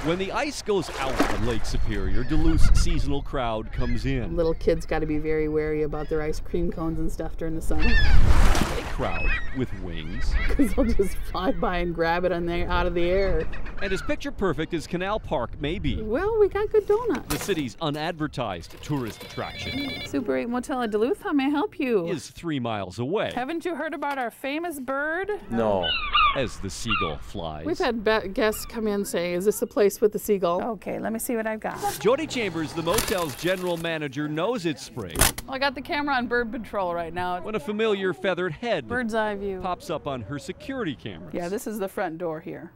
When the ice goes out on Lake Superior, Duluth's seasonal crowd comes in. Little kids got to be very wary about their ice cream cones and stuff during the summer. A crowd with wings. Because they'll just fly by and grab it out of the air. And as picture perfect as Canal Park may be, Well, we got good donuts. the city's unadvertised tourist attraction Super 8 Motel at Duluth, how may I help you? is 3 miles away Haven't you heard about our famous bird? No. as the seagull flies. We've had guests come in saying, is this the place with the seagull? Okay, let me see what I've got. Jody Chambers, the motel's general manager, knows it's spring Well, I got the camera on bird patrol right now. when a familiar feathered head Bird's eye view. pops up on her security cameras. Yeah, this is the front door here.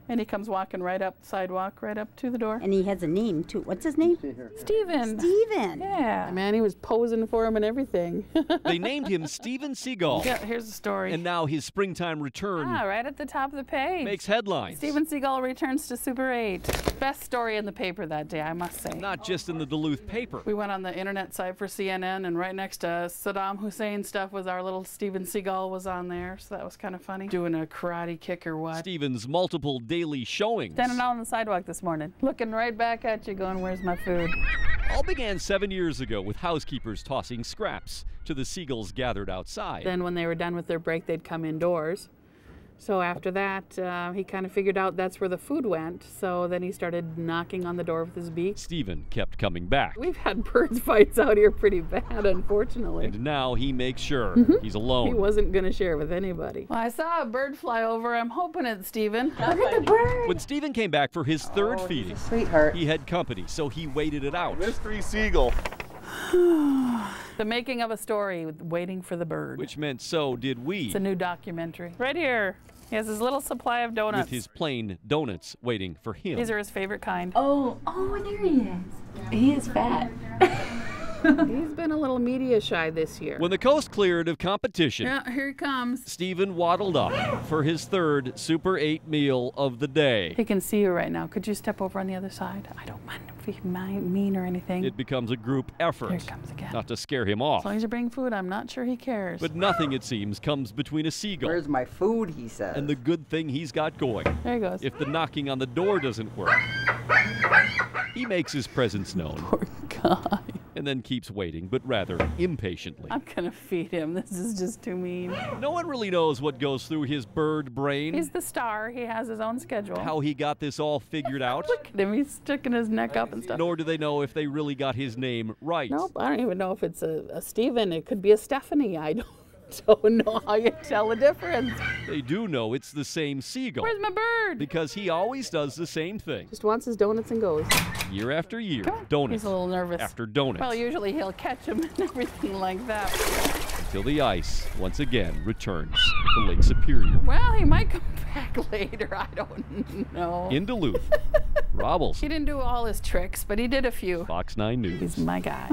And he comes walking right up the sidewalk, right up to the door. And he has a name, too. What's his name? Steven. Steven. Yeah. Man, he was posing for him and everything. They named him Steven Seagull, Yeah, here's the story. and now his springtime return right at the top of the page. makes headlines. Steven Seagull returns to Super 8. Best story in the paper that day, I must say. Not just in the Duluth paper. We went on the internet site for CNN, and right next to Saddam Hussein stuff was our little Steven Seagull was on there, so that was kind of funny. Doing a karate kick or what. Steven's multiple daily showings Standing out on the sidewalk this morning, looking right back at you going, where's my food? all began 7 years ago with housekeepers tossing scraps to the seagulls gathered outside. Then when they were done with their break, they'd come indoors. So after that, he kind of figured out that's where the food went. So then he started knocking on the door with his beak. Steven kept coming back. We've had bird fights out here pretty bad, unfortunately. And now he makes sure he's alone. He wasn't going to share with anybody. Well, I saw a bird fly over. I'm hoping it's Steven. Look at the bird. When Steven came back for his third feeding, Sweetheart. he had company, so he waited it out, Mystery Seagull. The making of a story, waiting for the bird. which meant so did we, It's a new documentary. Right here. He has his little supply of donuts. with his plain donuts waiting for him. These are his favorite kind. Oh, there he is. He is fat. He's been a little media shy this year. When the coast cleared of competition, Yeah, here he comes. Steven waddled up for his third Super 8 meal of the day. He can see you right now. Could you step over on the other side? I don't mind if he's mean or anything. It becomes a group effort, Here he comes again. not to scare him off. As long as you bring food, I'm not sure he cares. But nothing, it seems, comes between a seagull Where's my food, he says. and the good thing he's got going. There he goes. If the knocking on the door doesn't work, he makes his presence known Poor guy. and then keeps waiting, but rather impatiently. I'm gonna feed him. This is just too mean. No one really knows what goes through his bird brain, He's the star. He has his own schedule. how he got this all figured out, Look at him. He's sticking his neck up and stuff. nor do they know if they really got his name right. Nope, I don't even know if it's a Stephen. It could be a Stephanie. I don't know how you tell the difference. They do know it's the same seagull, Where's my bird? because he always does the same thing, Just wants his donuts and goes. year after year, Come on. donut He's a little nervous. after donut, Well, usually he'll catch him and everything like that. until the ice once again returns to Lake Superior. Well, he might come back later. I don't know. In Duluth, Rob He Olson, didn't do all his tricks, but he did a few. Fox 9 News. He's my guy.